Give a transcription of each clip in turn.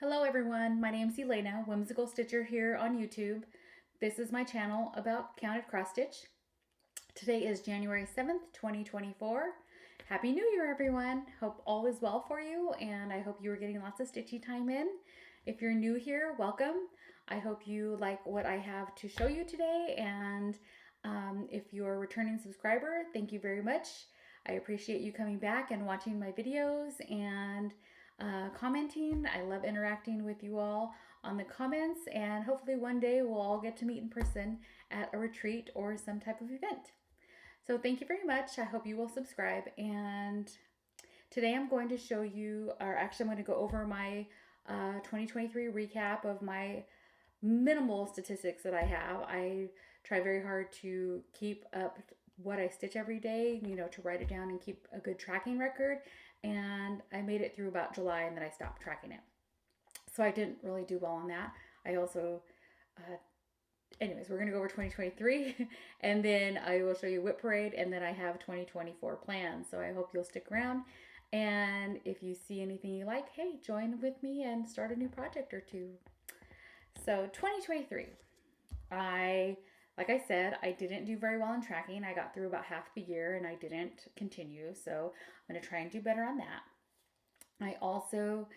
Hello everyone, my name's Elena, Whimsical Stitcher here on YouTube. This is my channel about counted cross stitch. Today is January 7th, 2024. Happy New Year everyone. Hope all is well for you and I hope you are getting lots of stitchy time in. If you're new here, welcome. I hope you like what I have to show you today, and if you're a returning subscriber, thank you very much. I appreciate you coming back and watching my videos and commenting. I love interacting with you all on the comments, and hopefully one day we'll all get to meet in person at a retreat or some type of event. So thank you very much. I hope you will subscribe. And today I'm going to show you, or actually I'm going to go over my 2023 recap of my minimal statistics that I have. I try very hard to keep up what I stitch every day, to write it down and keep a good tracking record. And I made it through about July and then I stopped tracking it. So I didn't really do well on that. I also, anyways, we're going to go over 2023 and then I will show you WIP Parade, and then I have 2024 plans. So I hope you'll stick around. And if you see anything you like, hey, join with me and start a new project or two. So 2023, like I said, I didn't do very well in tracking. I got through about half the year and I didn't continue. So I'm going to try and do better on that. I also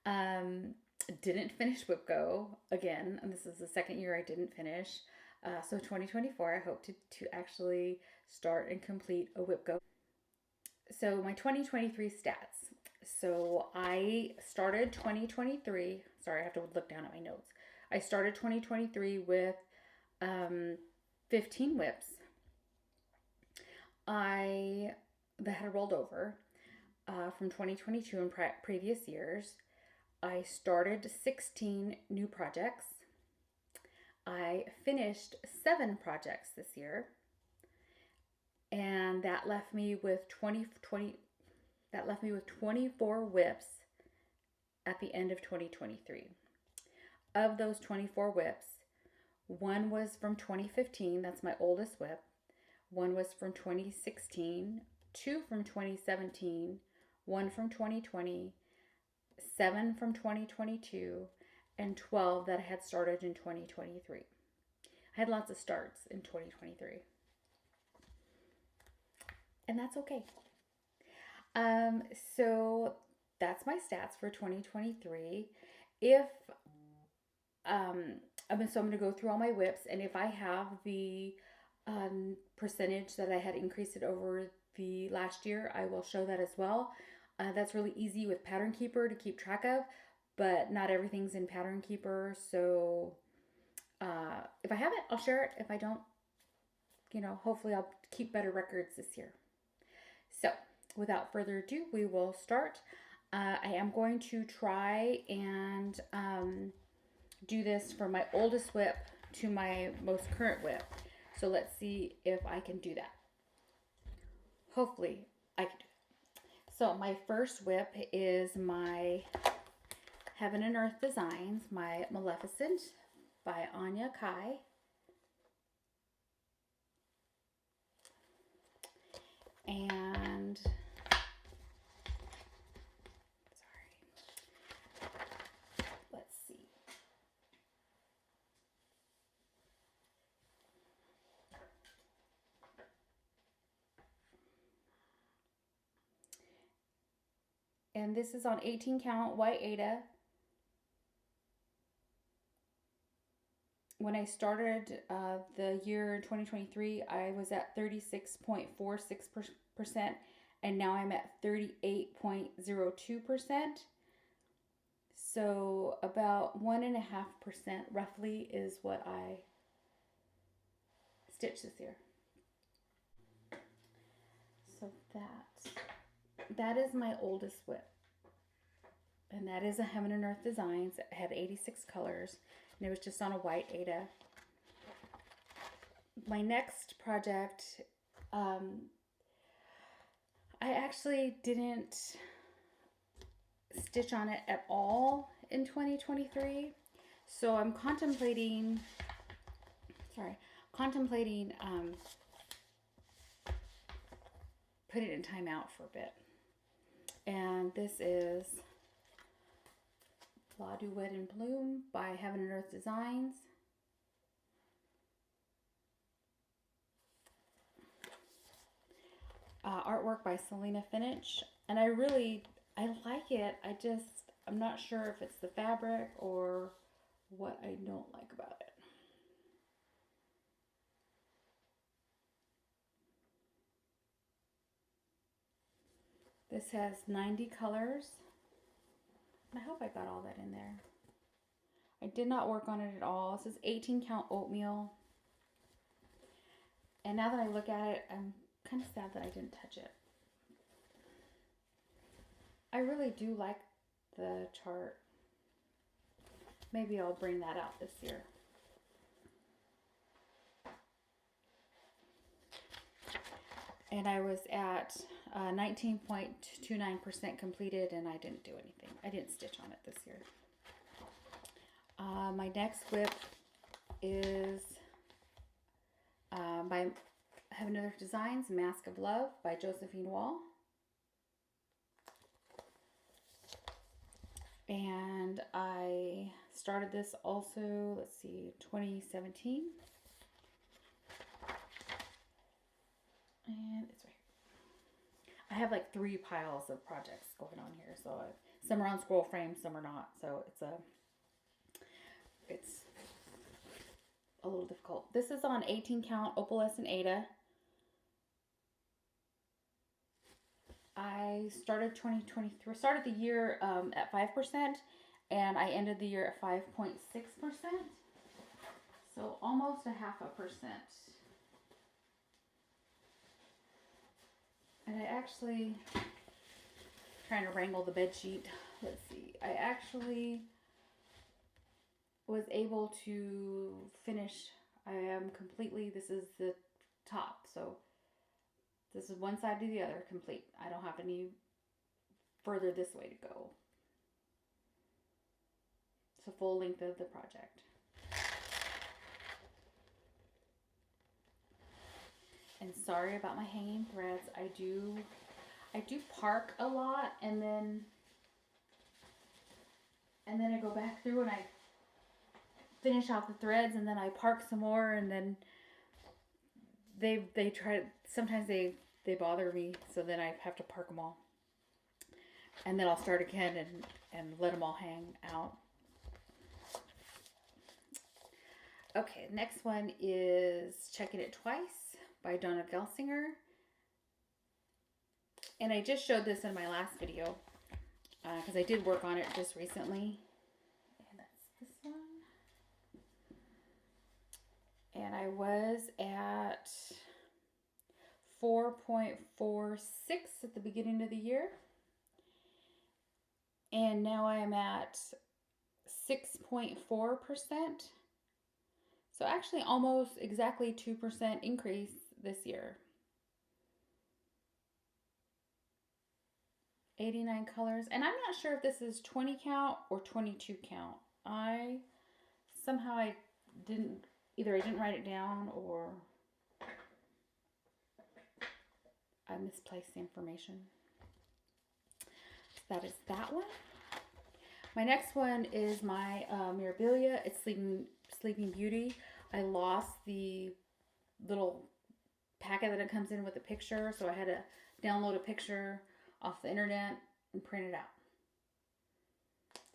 didn't finish WIP Go again. And this is the second year I didn't finish. So 2024, I hope to actually start and complete a WIP Go. So my 2023 stats. So I started 2023. Sorry, I have to look down at my notes. I started 2023 with 15 WIPs. That had rolled over from 2022 and previous years. I started 16 new projects. I finished 7 projects this year, and that left me with 24 WIPs at the end of 2023. Of those 24 WIPs, one was from 2015, that's my oldest WIP. One was from 2016, 2 from 2017, 1 from 2020, 7 from 2022, and 12 that I had started in 2023. I had lots of starts in 2023. And that's okay. So that's my stats for 2023. So I'm going to go through all my WIPs, and if I have the percentage that I had increased it over the last year, I will show that as well. That's really easy with Pattern Keeper to keep track of, but not everything's in Pattern Keeper. So if I have it, I'll share it. If I don't, hopefully I'll keep better records this year. So without further ado, we will start. I am going to try and do this from my oldest WIP to my most current WIP. So let's see if I can do that. Hopefully I can do it. So my first WIP is my Heaven and Earth Designs, my Maleficent by Anya Kai. And let's see. And this is on 18 count white Aida. When I started the year 2023, I was at 36.46%, and now I'm at 38.02%. So about 1.5% roughly is what I stitched this year. So that is my oldest WIP. And that is a Heaven and Earth Designs. It had 86 colors. And it was just on a white Aida. My next project, I actually didn't stitch on it at all in 2023. So I'm contemplating putting it in timeout for a bit. And this is Flosstube Wet and Bloom by Heaven and Earth Designs. Artwork by Selena Finich. And I like it. I'm not sure if it's the fabric or what I don't like about it. This has 90 colors. I hope I got all that in there. I did not work on it at all. This is 18 count oatmeal. And now that I look at it, I'm kind of sad that I didn't touch it. I really do like the chart. Maybe I'll bring that out this year. And I was at 19.29% completed, and I didn't do anything. I didn't stitch on it this year. My next WIP is by Heaven and Earth Designs, Mask of Love by Josephine Wall. And I started this also, let's see, 2017. And it's right here. I have like 3 piles of projects going on here. So some are on scroll frame, some are not. So it's a little difficult. This is on 18 count opalescent Aida. I started the year at 5%, and I ended the year at 5.6%. So almost a 0.5%. And I actually, trying to wrangle the bed sheet. Let's see. I actually was able to finish. I am completely, this is the top. So this is one side to the other complete. I don't have any further this way to go. It's the full length of the project. And sorry about my hanging threads. I do park a lot, and then I go back through and I finish out the threads, and then I park some more, and then they try, sometimes they bother me, so then I have to park them all. And then I'll start again and let them all hang out. Okay, next one is Checking It Twice by Donna Gelsinger. And I just showed this in my last video because I did work on it just recently. And that's this one. And I was at 4.46 at the beginning of the year. And now I'm at 6.4%. So actually almost exactly 2% increase this year. 89 colors. And I'm not sure if this is 20 count or 22 count. Somehow I didn't write it down, or I misplaced the information. So that is that one. My next one is my Mirabilia. It's Sleeping Beauty. I lost the little packet that it comes in with a picture, so I had to download a picture off the internet and print it out.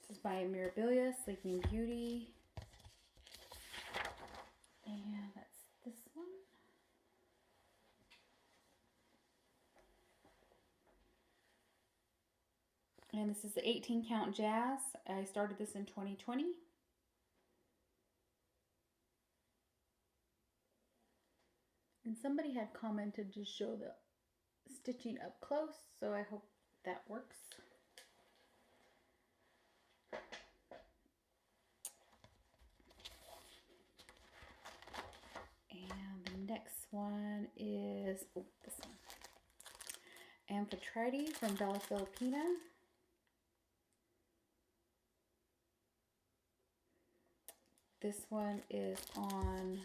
This is by Mirabilia, Sleeping Beauty. And that's this one. And this is the 18 count Jazz. I started this in 2020. And somebody had commented to show the stitching up close, so I hope that works. And the next one is this one. Amphitrite from Bella Filipina. This one is on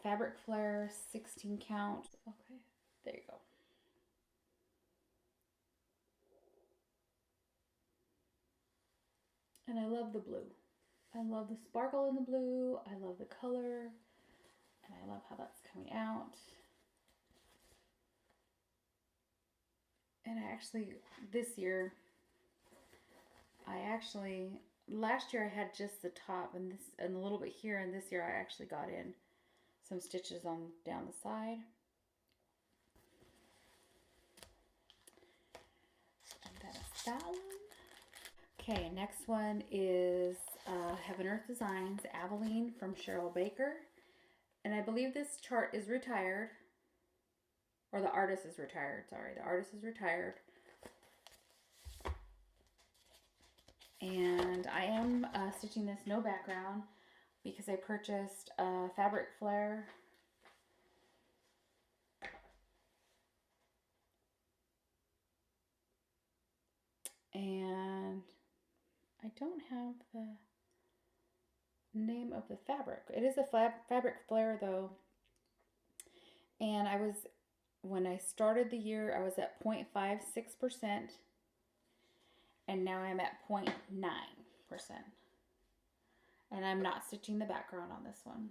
Fabric Flare 16 count. Okay, there you go. And I love the blue. I love the sparkle in the blue. I love the color. And I love how that's coming out. And I actually, this year, last year I had just the top and this and a little bit here, and this year I actually got in some stitches on down the side. And that's that one. Okay, next one is Heaven Earth Designs Aveline from Cheryl Baker. And I believe this chart is retired. Or the artist is retired, sorry. The artist is retired. And I am stitching this no background because I purchased a fabric flare. And I don't have the name of the fabric. It is a fabric flare though. And when I started the year, I was at 0.56%. And now I'm at 0.9%. And I'm not stitching the background on this one.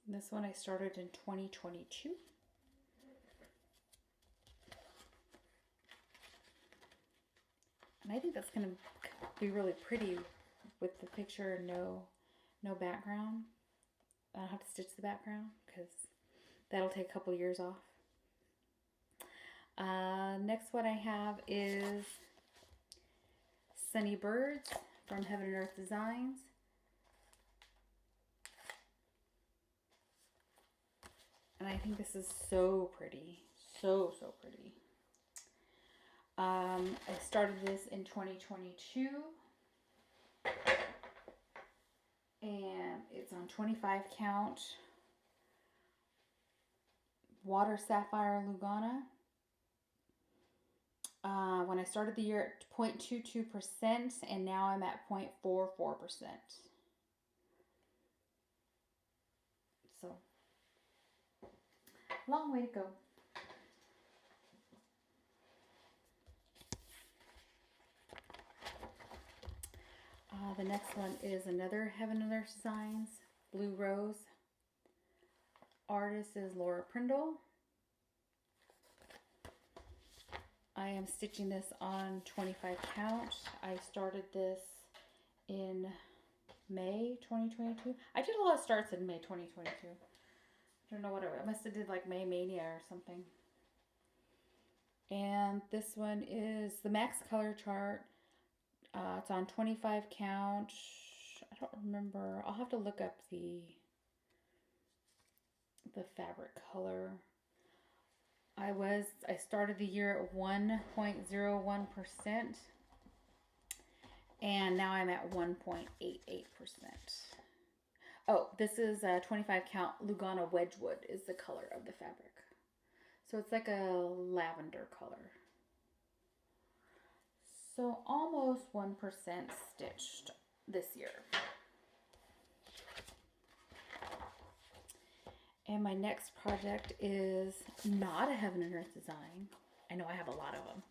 This one I started in 2022. And I think that's going to be really pretty with the picture and no background. I don't have to stitch the background because that'll take a couple years off. Next one I have is Sunny Birds from Heaven and Earth Designs. And I think this is so pretty. So pretty. I started this in 2022. And it's on 25 count Water Sapphire Lugana. When I started the year at 0.22%, and now I'm at 0.44%. So, long way to go. The next one is another Heaven and Earth Designs, Blue Rose. Artist is Laura Prindle. I am stitching this on 25 count. I started this in May 2022. I did a lot of starts in May 2022. I don't know what I must have did like May Mania or something. And this one is the Max Color chart. It's on 25 count. I don't remember. I'll have to look up the fabric color. I started the year at 1.01%, and now I'm at 1.88%. Oh, this is a 25 count Lugana Wedgwood is the color of the fabric. So it's like a lavender color. So almost 1% stitched this year. And my next project is not a Heaven and Earth design. I know I have a lot of them,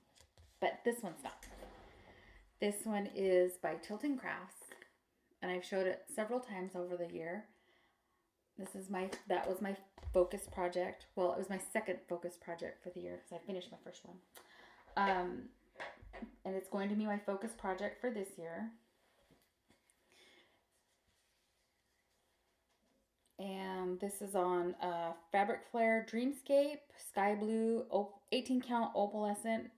but this one's not. This one is by Tilton Crafts, and I've showed it several times over the year. That was my focus project. Well, it was my second focus project for the year because I finished my first one. And it's going to be my focus project for this year. And this is on Fabric Flare Dreamscape, Sky Blue, 18 count opalescent.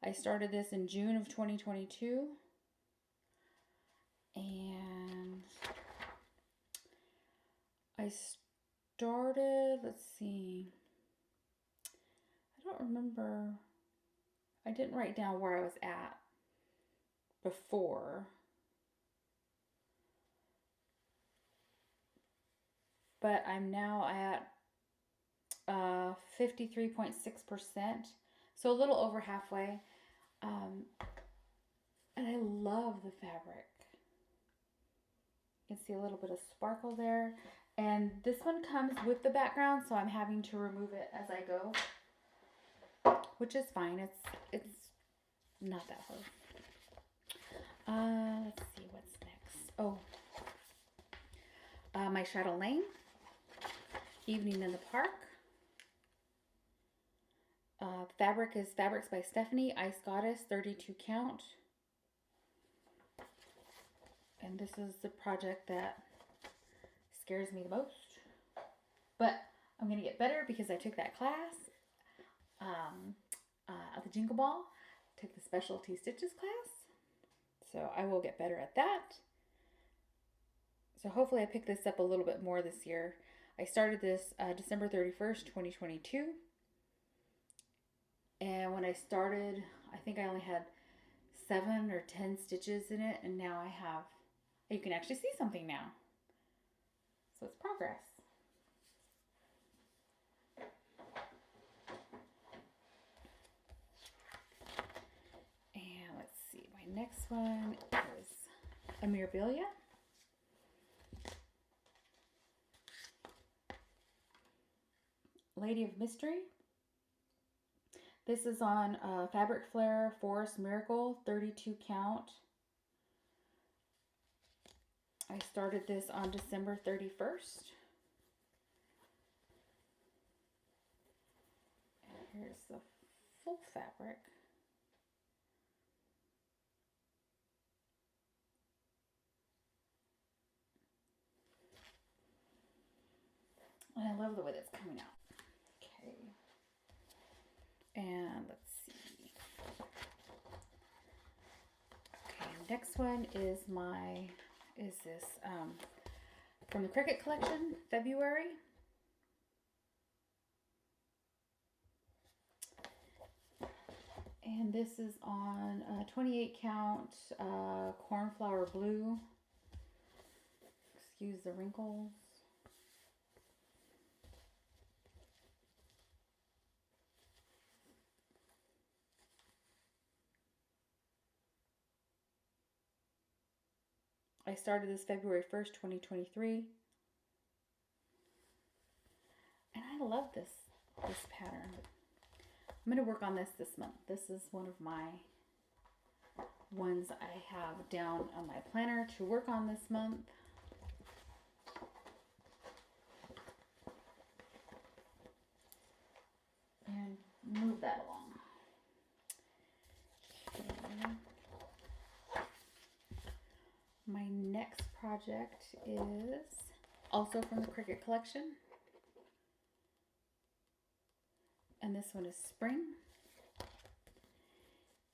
I started this in June of 2022. And I started, let's see, I don't remember. I didn't write down where I was at before. But I'm now at 53.6%, so a little over halfway. And I love the fabric. You can see a little bit of sparkle there. And this one comes with the background, so I'm having to remove it as I go, which is fine. It's not that hard. Let's see what's next. Oh, My Shadow Lane, Evening in the Park. Fabric is Fabrics by Stephanie, Ice Goddess, 32 count. And this is the project that scares me the most. But I'm going to get better because I took that class at the Jingle Ball. Took the Specialty Stitches class. So I will get better at that. So hopefully I pick this up a little bit more this year. I started this December 31st, 2022. And when I started, I think I only had 7 or 10 stitches in it. And now I have, you can actually see something now. So it's progress. And let's see, my next one is a Mirabilia. Lady of Mystery. This is on Fabric Flare Forest Miracle, 32 count. I started this on December 31st. And here's the full fabric. And I love the way that's coming out. Okay. And let's see. Okay, next one is this from the Cricut collection, February. And this is on 28 count cornflower blue. Excuse the wrinkles. I started this February 1st, 2023. And I love this pattern. I'm going to work on this month. This is one of my ones I have down on my planner to work on this month. And move that along. Okay. My next project is also from the Cricut collection. And this one is Spring.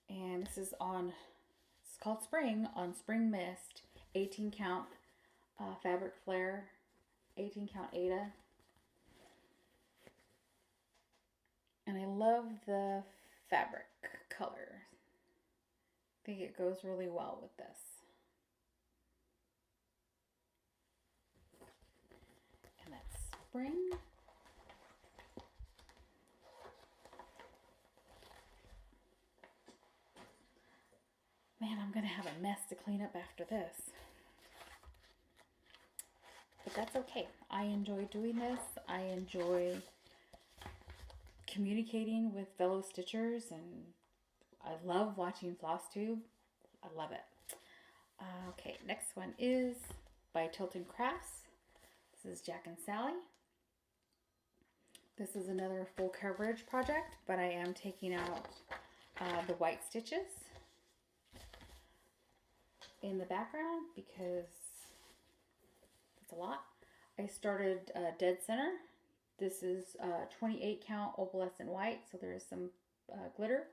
And this is on, it's called Spring on Spring Mist, 18 count Fabric Flare, 18 count Ada. And I love the fabric color. I think it goes really well with this. And that's Spring. Man, I'm going to have a mess to clean up after this. But that's okay. I enjoy doing this. I enjoy communicating with fellow stitchers, and I love watching Flosstube. I love it. Okay, next one is by Tilton Crafts. This is Jack and Sally. This is another full coverage project, but I am taking out the white stitches in the background because it's a lot. I started dead center. This is 28 count opalescent white, so there is some glitter,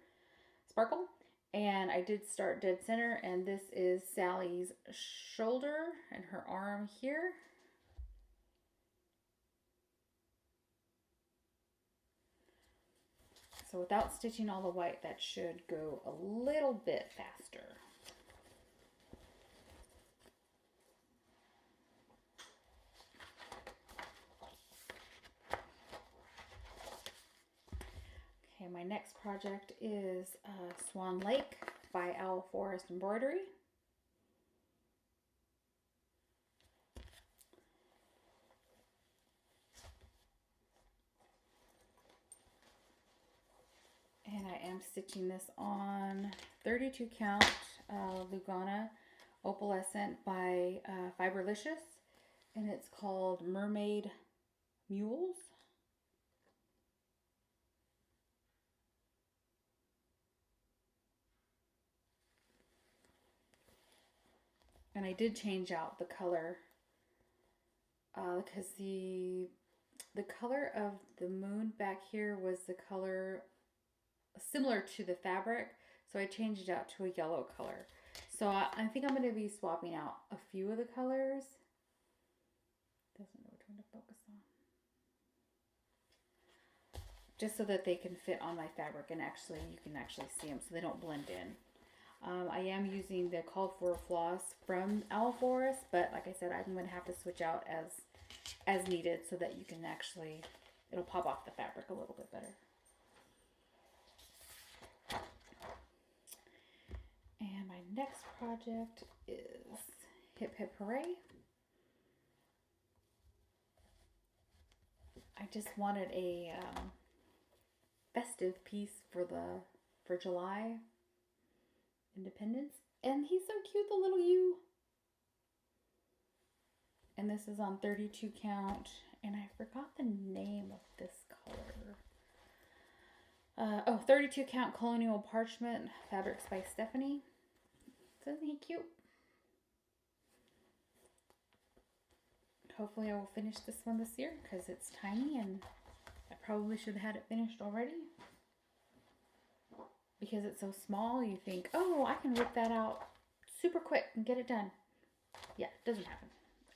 sparkle. And I did start dead center, and this is Sally's shoulder and her arm here. So without stitching all the white, that should go a little bit faster. Okay, my next project is Swan Lake by Owl Forest Embroidery. And I am stitching this on 32 count Lugana Opalescent by Fiberlicious, and it's called Mermaid Mules. And I did change out the color because the color of the moon back here was the color similar to the fabric, so I changed it out to a yellow color. So I think I'm going to be swapping out a few of the colors. Doesn't know which one to focus on. Just so that they can fit on my fabric and actually you can actually see them so they don't blend in. I am using the called for floss from Owl Forest, but like I said, I'm going to have to switch out as needed so that you can actually, it'll pop off the fabric a little bit better. And my next project is WIP Parade. I just wanted a festive piece for July Independence, and he's so cute, the little you. And this is on 32 count, and I forgot the name of this color. 32 count Colonial Parchment Fabrics by Stephanie. Isn't he cute? Hopefully I will finish this one this year because it's tiny and I probably should have had it finished already. Because it's so small, you think, oh, I can rip that out super quick and get it done. Yeah, it doesn't happen.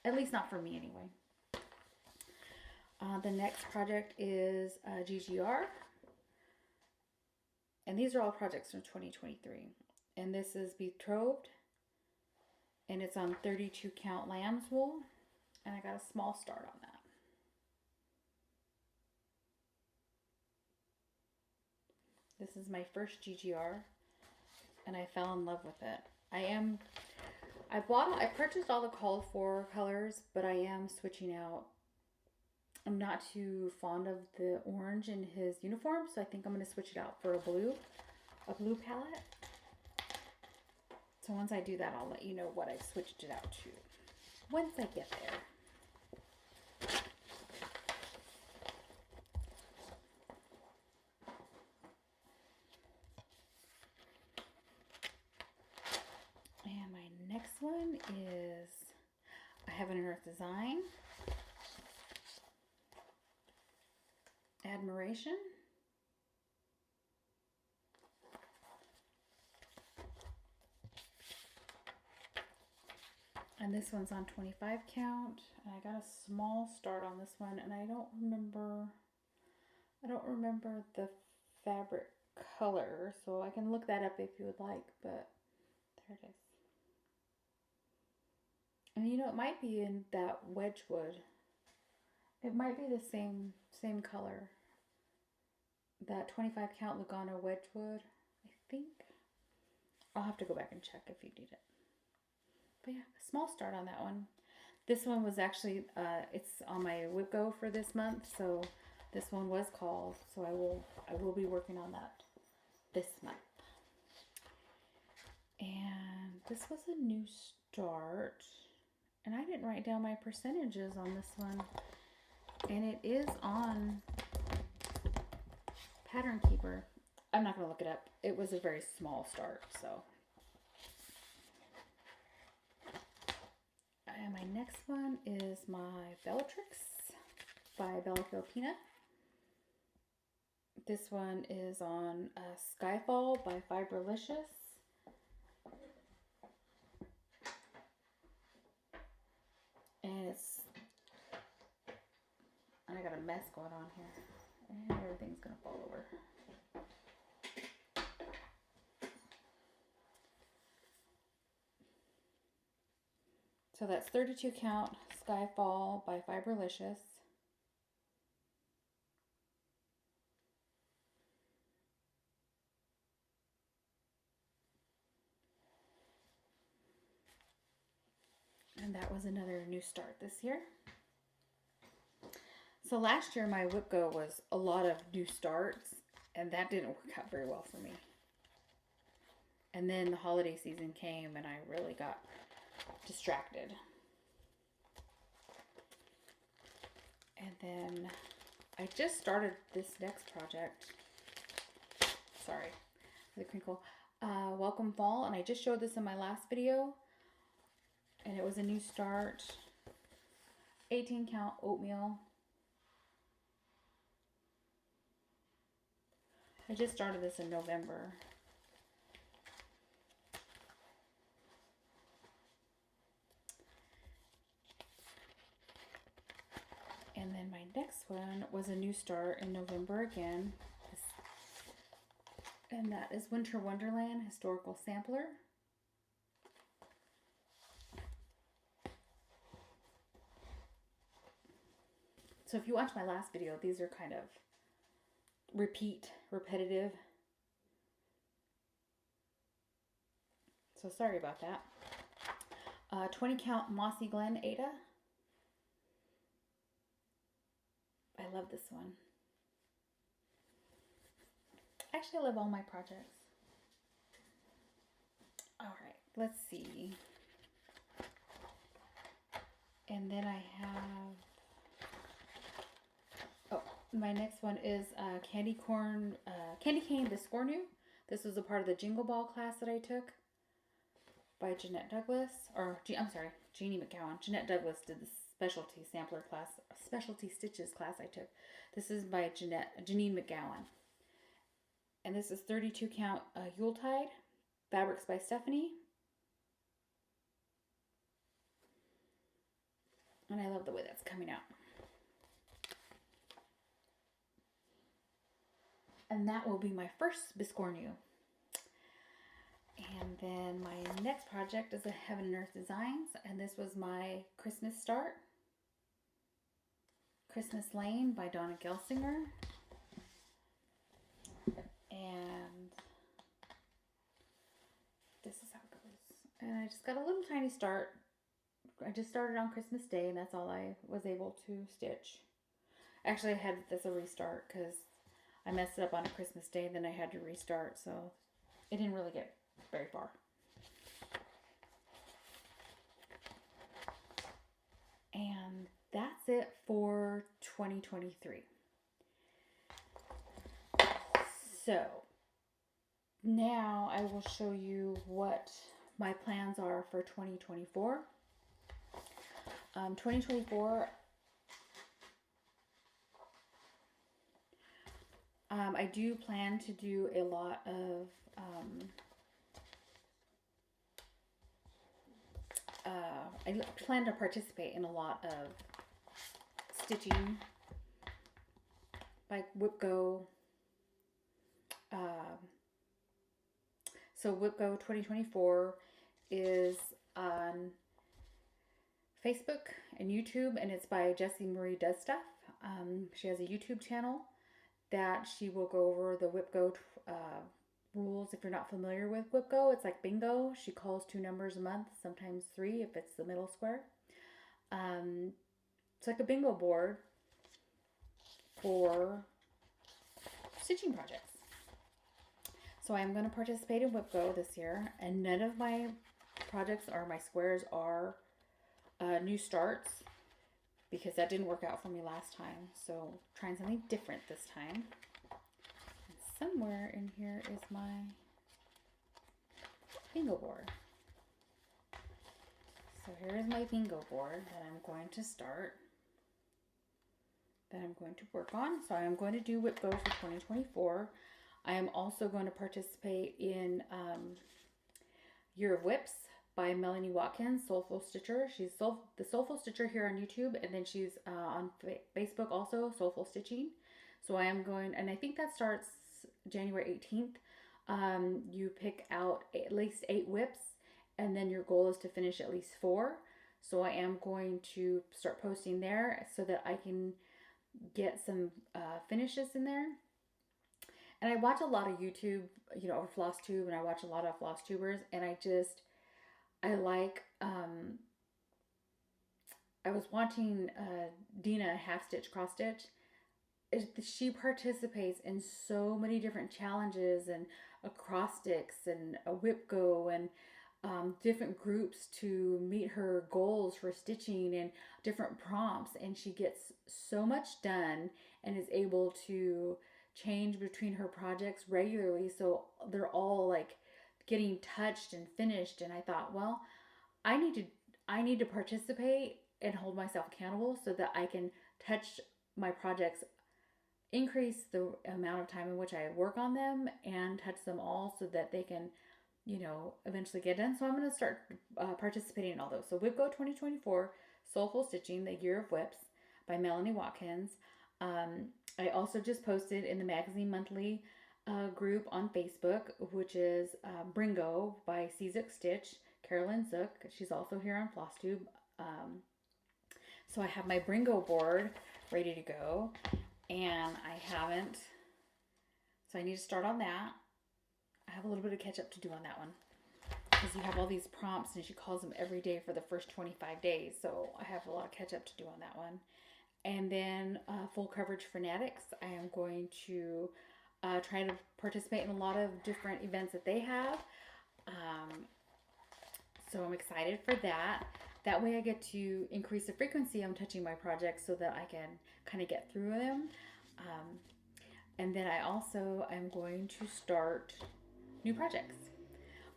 At least not for me anyway. The next project is GGR. And these are all projects from 2023. And this is Betrothed. And it's on 32 count lamb's wool. And I got a small start on that. This is my first GGR, and I fell in love with it. I purchased all the called for colors, but I am switching out. I'm not too fond of the orange in his uniform, so I think I'm going to switch it out for a blue palette. So once I do that, I'll let you know what I've switched it out to. Once I get there. Next one is I have an Earth Design, Admiration, and this one's on 25 count. And I got a small start on this one, and I don't remember the fabric color, so I can look that up if you would like, but there it is. And you know, it might be in that Wedgwood. It might be the same color. That 25 count Lugana Wedgwood, I think. I'll have to go back and check if you need it. But yeah, a small start on that one. This one was actually, it's on my WIP Go for this month, so this one was called. So I will be working on that this month. And this was a new start. And I didn't write down my percentages on this one. And it is on Pattern Keeper. I'm not going to look it up. It was a very small start, so. And my next one is my Bellatrix by Bella Filipina. This one is on Skyfall by Fiberlicious. And I got a mess going on here. And everything's going to fall over. So that's 32 count Skyfall by Fiberlicious. And that was another new start this year. So last year my WIP Go was a lot of new starts, And that didn't work out very well for me. And then the holiday season came and I really got distracted. And then I just started this next project. Sorry, the crinkle. Welcome Fall, and I just showed this in my last video. And it was a new start. 18 count oatmeal. I just started this in November. And then my next one was a new start in November again. And that is Winter Wonderland Historical Sampler. So if you watched my last video, these are kind of repetitive. So sorry about that. 20 count Mossy Glen Ada. I love this one. Actually, I love all my projects. All right, let's see. And then I have, oh, my next one is Candy Cane Biscornu. This was a part of the Jingle Ball class that I took by Jeanette Douglas, or I'm sorry, Jeannie McGowan. Jeanette Douglas did the specialty sampler class, specialty stitches class I took. This is by Janine McGowan. And this is 32 count Yuletide, fabrics by Stephanie. And I love the way that's coming out. And that will be my first Biscornu. And then my next project is a Heaven and Earth Designs. And this was my Christmas start. Christmas Lane by Donna Gelsinger. And this is how it goes. And I just got a little tiny start. I just started on Christmas Day, and that's all I was able to stitch. Actually, I had this a restart because I messed it up on a Christmas Day, and then I had to restart, so it didn't really get very far. And that's it for 2023. So now I will show you what my plans are for 2024. 2024, I do plan to do a lot of I plan to participate in a lot of stitching like WIP Go. So WIP Go 2024 is on Facebook and YouTube, and it's by Jessie Marie Does Stuff. She has a YouTube channel that she will go over the WIP Go rules. If you're not familiar with WIP Go, it's like bingo. She calls 2 numbers a month, sometimes 3 if it's the middle square. It's like a bingo board for stitching projects. So I'm going to participate in WIP Go this year, and none of my projects or my squares are new starts because that didn't work out for me last time. So trying something different this time. And somewhere in here is my bingo board. So here is my bingo board that I'm going to start, that I'm going to work on. So I am going to do WIP Go for 2024. I am also going to participate in Year of WIPs by Melanie Watkins, Soulful Stitcher. She's the Soulful Stitcher here on YouTube, and then she's on Facebook also, Soulful Stitching. So I am going, and I think that starts January 18th. You pick out at least 8 WIPs, and then your goal is to finish at least 4. So I am going to start posting there so that I can get some finishes in there. And I watch a lot of YouTube, you know, over Flosstube, and I watch a lot of Flosstubers, and I like, I was watching Dina half stitch cross stitch, she participates in so many different challenges and acrostics and a WIP Go and different groups to meet her goals for stitching and different prompts, and she gets so much done and is able to change between her projects regularly, so they're all like getting touched and finished. And I thought, well, I need to participate and hold myself accountable so that I can touch my projects, increase the amount of time in which I work on them, and touch them all so that they can, eventually get done. So I'm going to start participating in all those. So WIP Go 2024, Soulful Stitching, The Year of WIPs by Melanie Watkins. I also just posted in the Magazine Monthly group on Facebook, which is Bringo by Zook Stitch, Carolyn Zook. She's also here on Flosstube. So I have my Bringo board ready to go, and I haven't, so I need to start on that. I have a little bit of catch up to do on that one, because you have all these prompts and she calls them every day for the first 25 days, so I have a lot of catch up to do on that one. And then Full Coverage Fanatics, I am going to try to participate in a lot of different events that they have, so I'm excited for that. That way I get to increase the frequency I'm touching my projects so that I can kind of get through them. And then I also am going to start new projects.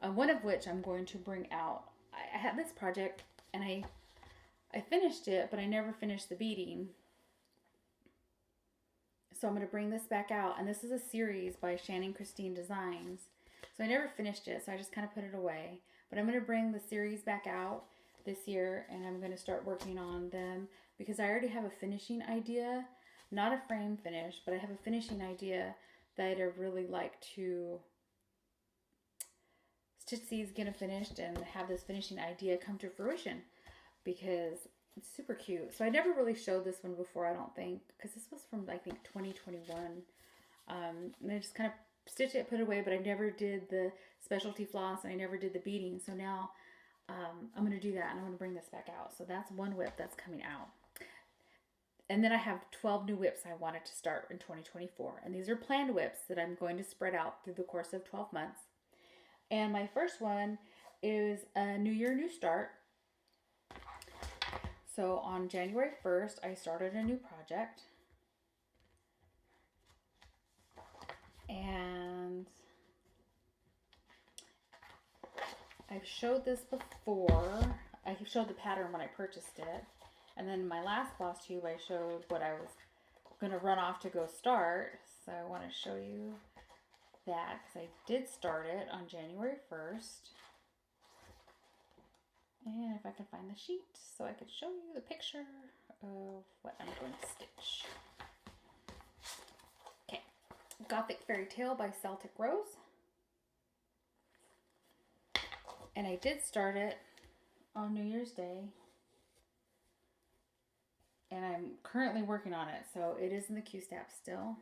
One of which I'm going to bring out. I had this project and I finished it, but I never finished the beading. So I'm going to bring this back out. And this is a series by Shannon Christine Designs. So I never finished it, so I just kind of put it away. But I'm going to bring the series back out this year, and I'm going to start working on them because I already have a finishing idea, not a frame finish, but I have a finishing idea that I'd really like to stitch these, get it finished, and have this finishing idea come to fruition because it's super cute. So I never really showed this one before, I don't think, because this was from, I think, 2021. And I just kind of stitched it, put it away, but I never did the specialty floss and I never did the beading. So now I'm going to do that, and I'm going to bring this back out. So that's one WIP that's coming out. And then I have 12 new WIPs I wanted to start in 2024. And these are planned WIPs that I'm going to spread out through the course of 12 months. And my first one is a New Year, New Start. So on January 1st, I started a new project. And I've showed this before. I showed the pattern when I purchased it. And then in my last Flosstube, I showed what I was going to run off to go start. So I want to show you that because I did start it on January 1st. And if I can find the sheet so I could show you the picture of what I'm going to stitch. Okay, Gothic Fairy Tale by Celtic Rose. And I did start it on New Year's Day. And I'm currently working on it, so it is in the Q-Stap still.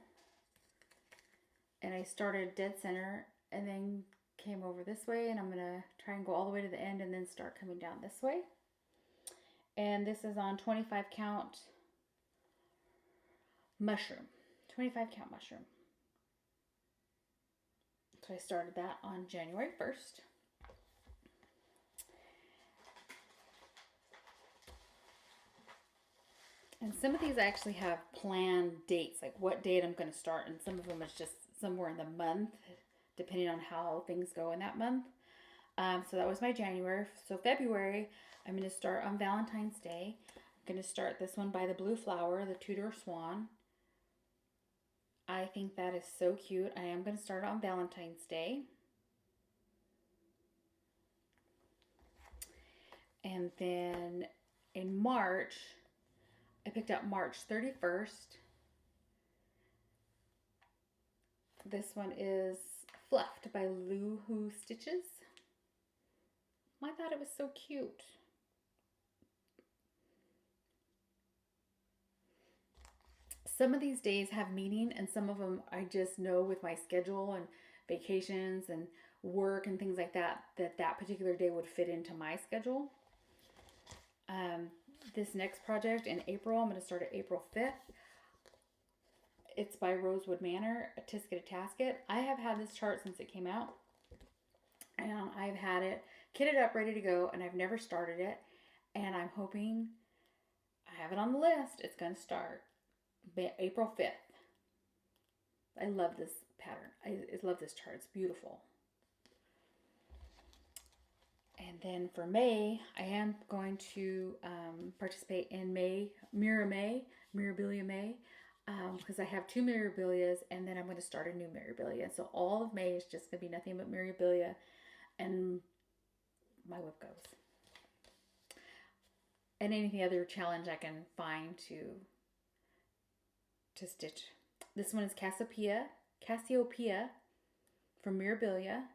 And I started dead center and then came over this way, and I'm going to try and go all the way to the end and then start coming down this way. And this is on 25 count mushroom. 25 count mushroom. So I started that on January 1st. And some of these I actually have planned dates, like what date I'm going to start, and some of them is just somewhere in the month, depending on how things go in that month. So that was my January. So February, I'm going to start on Valentine's Day. I'm going to start this one by the Blue Flower, the Tudor Swan. I think that is so cute. I am going to start on Valentine's Day. And then in March, I picked up March 31st. This one is Fluffed by Lou Who Stitches. I thought it was so cute. Some of these days have meaning, and some of them I just know with my schedule and vacations and work and things like that, that particular day would fit into my schedule. This next project in April, I'm going to start at April 5th. It's by Rosewood Manor, a Tisket a Tasket. I have had this chart since it came out. And I've had it kitted up, ready to go, and I've never started it. And I'm hoping, I have it on the list, it's going to start April 5th. I love this pattern. I love this chart. It's beautiful. And then for May, I am going to participate in Mirabilia May, because I have 2 Mirabilias, and then I'm going to start a new Mirabilia. So all of May is just going to be nothing but Mirabilia, and my WIP goes. And any other challenge I can find to stitch. This one is Cassiopeia from Mirabilia.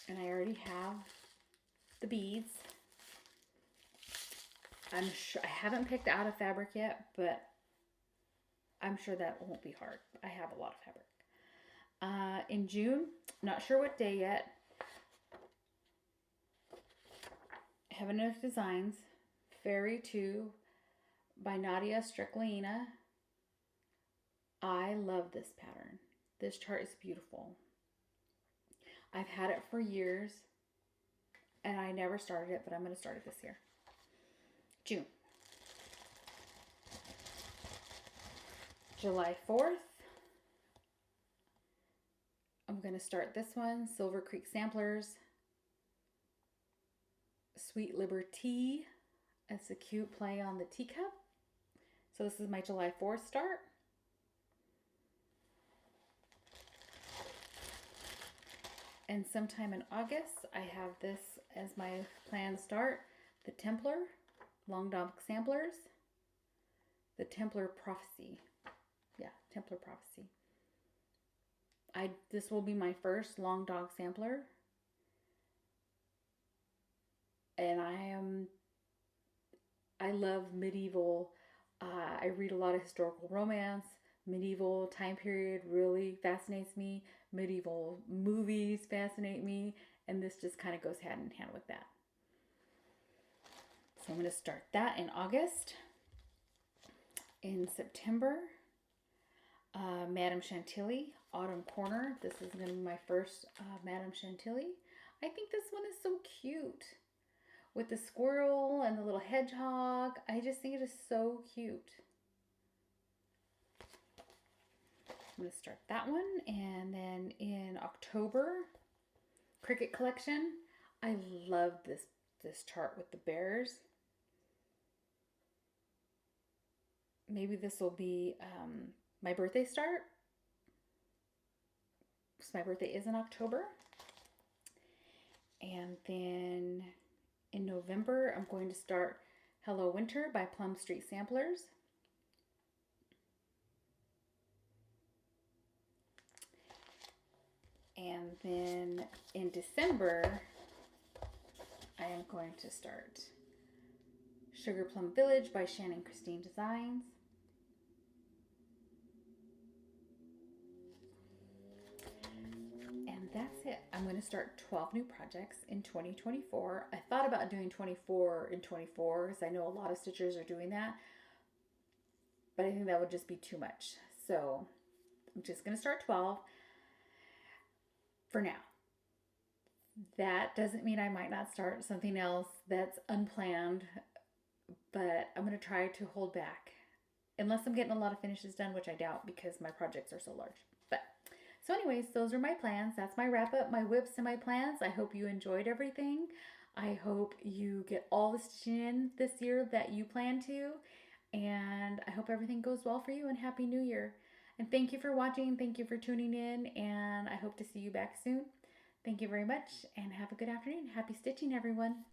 And I already have the beads. I'm sure I haven't picked out a fabric yet, but I'm sure that won't be hard. I have a lot of fabric. In June, not sure what day yet. Heaven Earth Designs, Fairy 2 by Nadia Striklina. I love this pattern. This chart is beautiful. I've had it for years, and I never started it, but I'm going to start it this year. June. July 4th. I'm going to start this one, Silver Creek Samplers, Sweet Liberty. It's a cute play on the teacup. So this is my July 4th start. And sometime in August, I have this as my planned start, the Templar, Long Dog Samplers, the Templar Prophecy. Yeah, Templar Prophecy. This will be my first Long Dog Sampler. And I love medieval, I read a lot of historical romance. Medieval time period really fascinates me. Medieval movies fascinate me. And this just kind of goes hand in hand with that. So I'm going to start that in August. In September, Madame Chantilly, Autumn Corner. This is going to be my first Madame Chantilly. I think this one is so cute. With the squirrel and the little hedgehog. I just think it is so cute. I'm going to start that one. And then in October, Cricket Collection. I love this chart with the bears. Maybe this will be my birthday start. So my birthday is in October. And then in November, I'm going to start Hello Winter by Plum Street Samplers. And then in December, I am going to start Sugar Plum Village by Shannon Christine Designs. And that's it. I'm going to start 12 new projects in 2024. I thought about doing 24 in 24 because I know a lot of stitchers are doing that. But I think that would just be too much. So I'm just going to start 12 for now. That doesn't mean I might not start something else that's unplanned, but I'm going to try to hold back. Unless I'm getting a lot of finishes done, which I doubt because my projects are so large. So anyways, those are my plans. That's my wrap up, my WIPs and my plans. I hope you enjoyed everything. I hope you get all the stitching in this year that you plan to. And I hope everything goes well for you, and Happy New Year. And thank you for watching. Thank you for tuning in. And I hope to see you back soon. Thank you very much and have a good afternoon. Happy stitching, everyone.